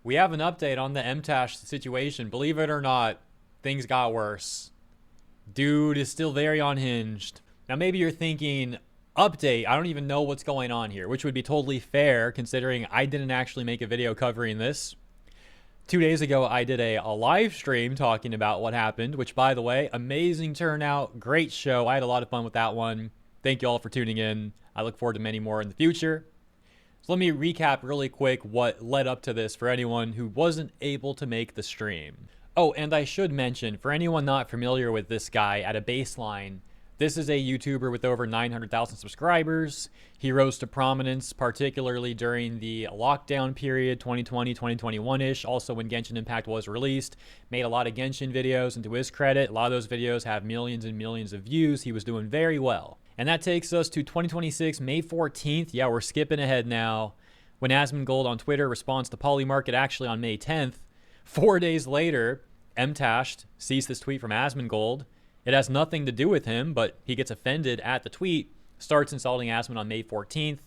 We have an update on the Mtashed situation. Believe it or not, things got worse. Dude is still very unhinged. Now, maybe you're thinking, update, I don't even know what's going on here, which would be totally fair considering I didn't actually make a video covering this. 2 days ago, I did a live stream talking about what happened, which, by the way, amazing turnout, great show. I had a lot of fun with that one. Thank you all for tuning in. I look forward to many more in the future. So let me recap really quick what led up to this for anyone who wasn't able to make the stream. Oh, and I should mention, for anyone not familiar with this guy at a baseline, this is a YouTuber with over 900,000 subscribers. He rose to prominence, particularly during the lockdown period, 2020, 2021-ish, also when Genshin Impact was released. Made a lot of Genshin videos, and to his credit, a lot of those videos have millions and millions of views. He was doing very well. And that takes us to 2026, May 14th. Yeah, we're skipping ahead now. When Asmongold on Twitter responds to Polymarket actually on May 10th. 4 days later, Mtashed sees this tweet from Asmongold. It has nothing to do with him, but he gets offended at the tweet, starts insulting Asmon on May 14th,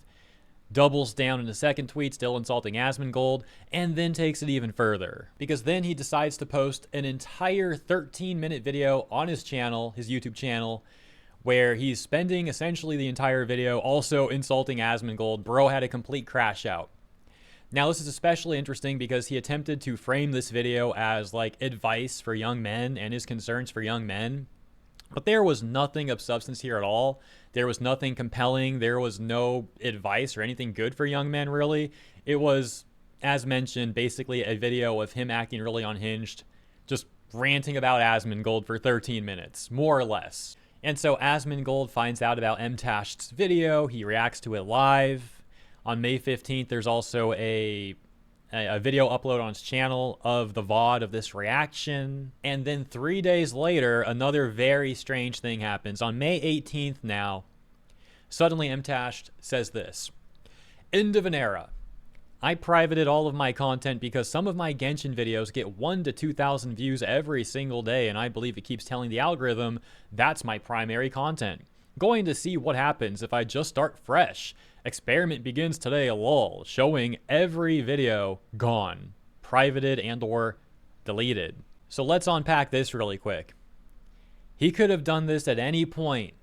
doubles down in the second tweet, still insulting Asmongold, and then takes it even further. Because then he decides to post an entire 13-minute video on his channel, his YouTube channel, where he's spending essentially the entire video also insulting Asmongold. Bro had a complete crash out. Now, this is especially interesting because he attempted to frame this video as like advice for young men and his concerns for young men. But there was nothing of substance here at all. There was nothing compelling. There was no advice or anything good for young men, really. It was, as mentioned, basically a video of him acting really unhinged, just ranting about Asmongold for 13 minutes, more or less. And so Asmongold finds out about Mtashed's video. He reacts to it live. On May 15th, there's also a video upload on his channel of the VOD of this reaction. And then 3 days later, another very strange thing happens. On May 18th now, suddenly Mtashed says this: "End of an era. I privated all of my content because some of my Genshin videos get 1,000 to 2,000 views every single day, and I believe it keeps telling the algorithm that's my primary content. Going to see what happens if I just start fresh. Experiment begins today, lol. Showing every video gone, privated and or deleted." So let's unpack this really quick. He could have done this at any point.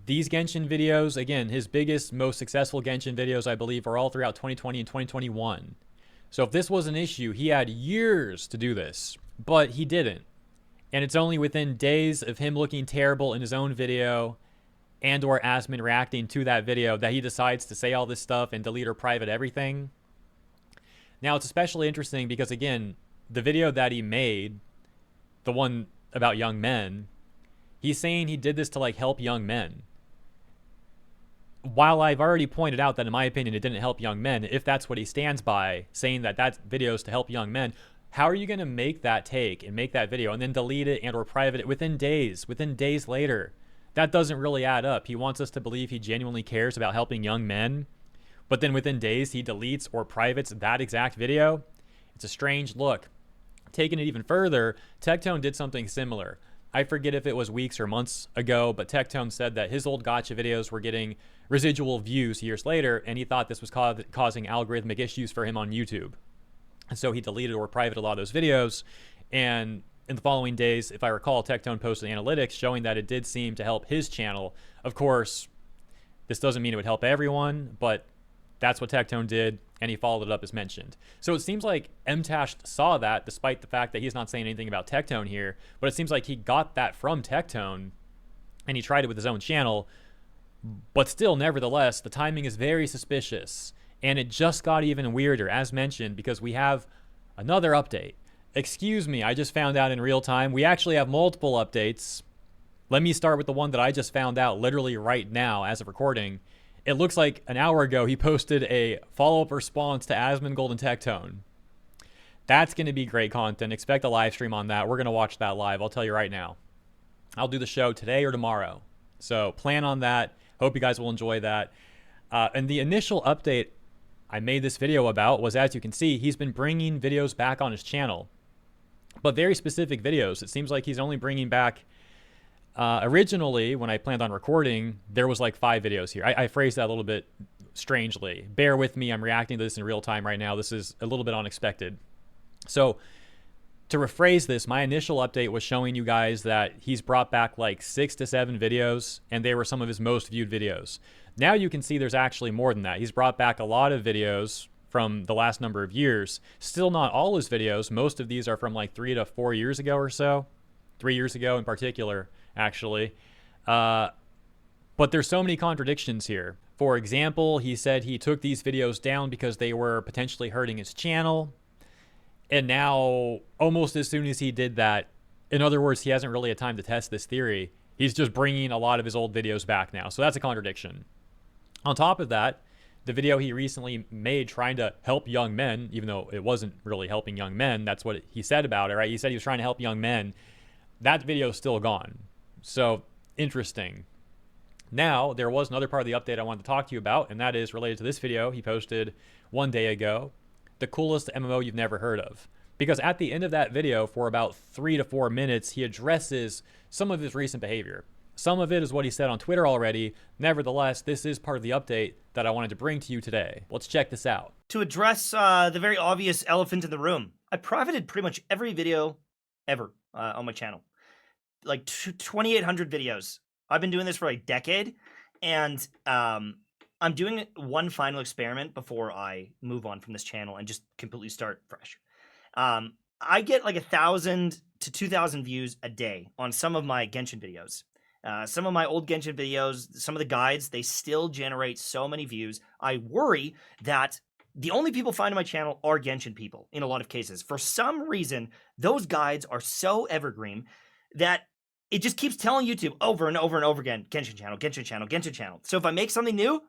These Genshin videos, again, his biggest, most successful Genshin videos, I believe, are all throughout 2020 and 2021. So if this was an issue, he had years to do this, but he didn't. And it's only within days of him looking terrible in his own video and or Asmon reacting to that video that he decides to say all this stuff and delete or private everything. Now, it's especially interesting because, again, the video that he made, the one about young men, he's saying he did this to, like, help young men. While I've already pointed out that, in my opinion, it didn't help young men, if that's what he stands by, saying that that video is to help young men, how are you going to make that take and make that video and then delete it and or private it within days later? That doesn't really add up. He wants us to believe he genuinely cares about helping young men, but then within days he deletes or privates that exact video. It's a strange look. Taking it even further, Tectone did something similar. I forget if it was weeks or months ago, but Tectone said that his old gacha videos were getting residual views years later, and he thought this was causing algorithmic issues for him on YouTube. And so he deleted or privated a lot of those videos, and in the following days, if I recall, Tectone posted analytics showing that it did seem to help his channel. Of course, this doesn't mean it would help everyone, but that's what Tectone did, and he followed it up as mentioned. So it seems like Mtashed saw that, despite the fact that he's not saying anything about Tectone here, but it seems like he got that from Tectone, and he tried it with his own channel. But still, nevertheless, the timing is very suspicious, and it just got even weirder, as mentioned, because we have another update. Excuse me, I just found out in real time. We actually have multiple updates. Let me start with the one that I just found out literally right now as of recording. It looks like an hour ago he posted a follow-up response to Asmongold and Tectone. That's going to be great content. Expect a live stream on that. We're going to watch that live. I'll tell you right now. I'll do the show today or tomorrow. So plan on that. Hope you guys will enjoy that. And the initial update I made this video about was, as you can see, he's been bringing videos back on his channel. But very specific videos. It seems like he's only bringing back, originally, when I planned on recording, there was like 5 videos here. I phrased that a little bit strangely. Bear with me, I'm reacting to this in real time right now. This is a little bit unexpected. So to rephrase this, my initial update was showing you guys that he's brought back like 6 to 7 videos, and they were some of his most viewed videos. Now you can see there's actually more than that. He's brought back a lot of videos from the last number of years. Still not all his videos. Most of these are from like 3 to 4 years ago or so. 3 years ago in particular, actually. But there's so many contradictions here. For example, he said he took these videos down because they were potentially hurting his channel. And now, almost as soon as he did that, in other words, he hasn't really had time to test this theory. He's just bringing a lot of his old videos back now. So that's a contradiction. On top of that, the video he recently made trying to help young men, even though it wasn't really helping young men, that's what he said about it, right? He said he was trying to help young men. That video is still gone. So, interesting. Now, there was another part of the update I wanted to talk to you about, and that is related to this video he posted 1 day ago. The coolest MMO you've never heard of. Because at the end of that video, for about 3 to 4 minutes, he addresses some of his recent behavior. Some of it is what he said on Twitter already. Nevertheless, this is part of the update that I wanted to bring to you today. Let's check this out. To address the very obvious elephant in the room, I privated pretty much every video ever on my channel. Like 2,800 videos. I've been doing this for like a decade, and I'm doing one final experiment before I move on from this channel and just completely start fresh. I get like 1,000 to 2,000 views a day on some of my Genshin videos. Some of my old Genshin videos, some of the guides, they still generate so many views. I worry that the only people finding my channel are Genshin people in a lot of cases. For some reason, those guides are so evergreen that it just keeps telling YouTube over and over and over again, Genshin channel, Genshin channel, Genshin channel. So if I make something new,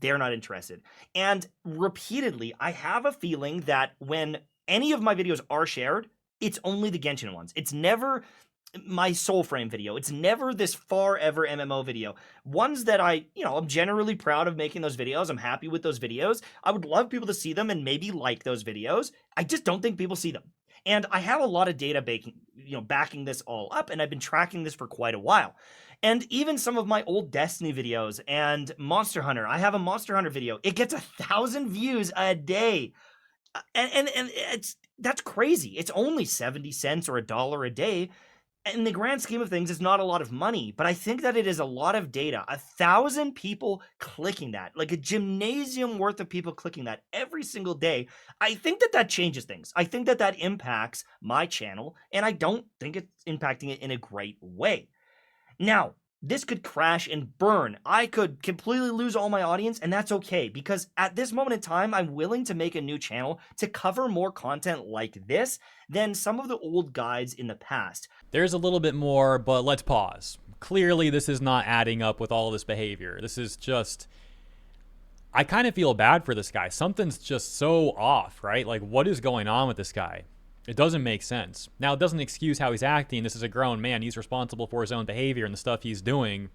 they're not interested. And repeatedly, I have a feeling that when any of my videos are shared, it's only the Genshin ones. It's never my Soul Frame video. It's never this far ever MMO video. Ones that I'm generally proud of making those videos. I'm happy with those videos. I would love people to see them and maybe like those videos. I just don't think people see them. And I have a lot of data backing this all up, and I've been tracking this for quite a while. And even some of my old Destiny videos and Monster Hunter, I have a Monster Hunter video. It gets 1,000 views a day. And that's crazy. It's only 70 cents or $1 a day. In the grand scheme of things, it's not a lot of money, but I think that it is a lot of data. 1,000 people clicking that, like a gymnasium worth of people clicking that every single day. I think that changes things. I think that impacts my channel, and I don't think it's impacting it in a great way. Now, this could crash and burn. I could completely lose all my audience, and that's okay, because at this moment in time, I'm willing to make a new channel to cover more content like this than some of the old guides in the past. There's a little bit more, but let's pause. Clearly, this is not adding up with all this behavior. This is just... I kind of feel bad for this guy. Something's just so off, right? Like, what is going on with this guy? It doesn't make sense. Now, it doesn't excuse how he's acting. This is a grown man. He's responsible for his own behavior and the stuff he's doing.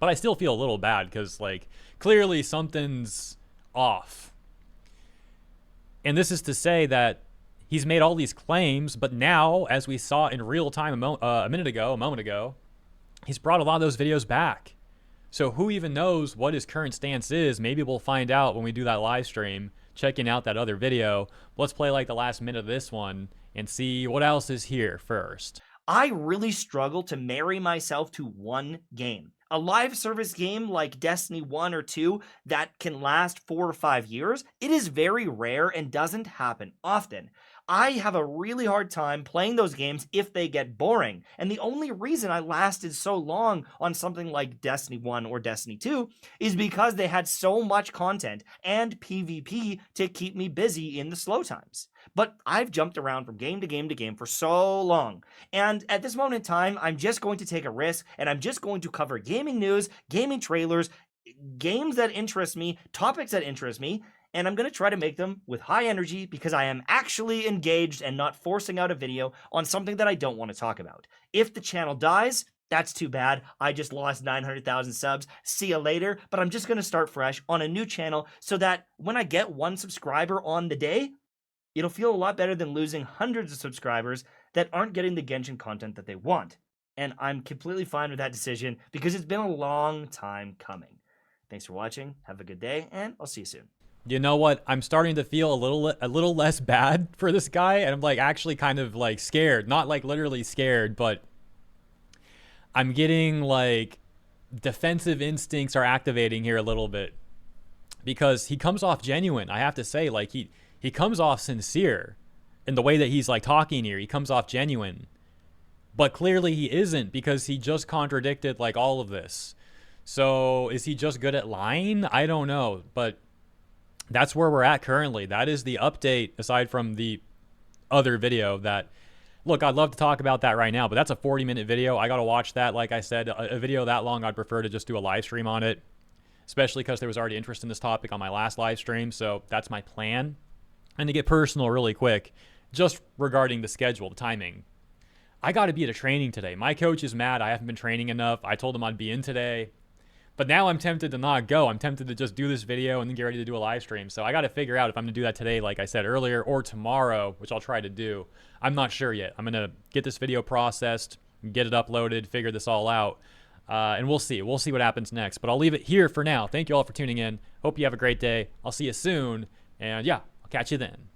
But I still feel a little bad because, like, clearly something's off. And this is to say that he's made all these claims, but now, as we saw in real time a moment ago, he's brought a lot of those videos back. So who even knows what his current stance is? Maybe we'll find out when we do that live stream, checking out that other video. Let's play like the last minute of this one and see what else is here first. I really struggle to marry myself to one game. A live service game like Destiny 1 or 2 that can last 4 or 5 years, it is very rare and doesn't happen often. I have a really hard time playing those games if they get boring. And the only reason I lasted so long on something like Destiny 1 or Destiny 2 is because they had so much content and PvP to keep me busy in the slow times. But I've jumped around from game to game to game for so long. And at this moment in time, I'm just going to take a risk, and I'm just going to cover gaming news, gaming trailers, games that interest me, topics that interest me, and I'm going to try to make them with high energy because I am actually engaged and not forcing out a video on something that I don't want to talk about. If the channel dies, that's too bad. I just lost 900,000 subs. See you later. But I'm just going to start fresh on a new channel so that when I get 1 subscriber on the day, it'll feel a lot better than losing hundreds of subscribers that aren't getting the Genshin content that they want. And I'm completely fine with that decision because it's been a long time coming. Thanks for watching. Have a good day, and I'll see you soon. You know what? I'm starting to feel a little less bad for this guy, and I'm like actually kind of like scared. Not like literally scared, but I'm getting like defensive instincts are activating here a little bit because he comes off genuine. I have to say, like he comes off sincere in the way that he's like talking here. He comes off genuine, but clearly he isn't because he just contradicted like all of this. So is he just good at lying? I don't know, but that's where we're at currently. That is the update aside from the other video that, look, I'd love to talk about that right now, but that's a 40-minute video. I got to watch that. Like I said, a video that long, I'd prefer to just do a live stream on it, especially because there was already interest in this topic on my last live stream. So that's my plan. And to get personal really quick, just regarding the schedule, the timing. I got to be at a training today. My coach is mad. I haven't been training enough. I told him I'd be in today. But now I'm tempted to not go. I'm tempted to just do this video and then get ready to do a live stream. So I got to figure out if I'm going to do that today, like I said earlier, or tomorrow, which I'll try to do. I'm not sure yet. I'm going to get this video processed, get it uploaded, figure this all out. And we'll see. We'll see what happens next. But I'll leave it here for now. Thank you all for tuning in. Hope you have a great day. I'll see you soon. And yeah, I'll catch you then.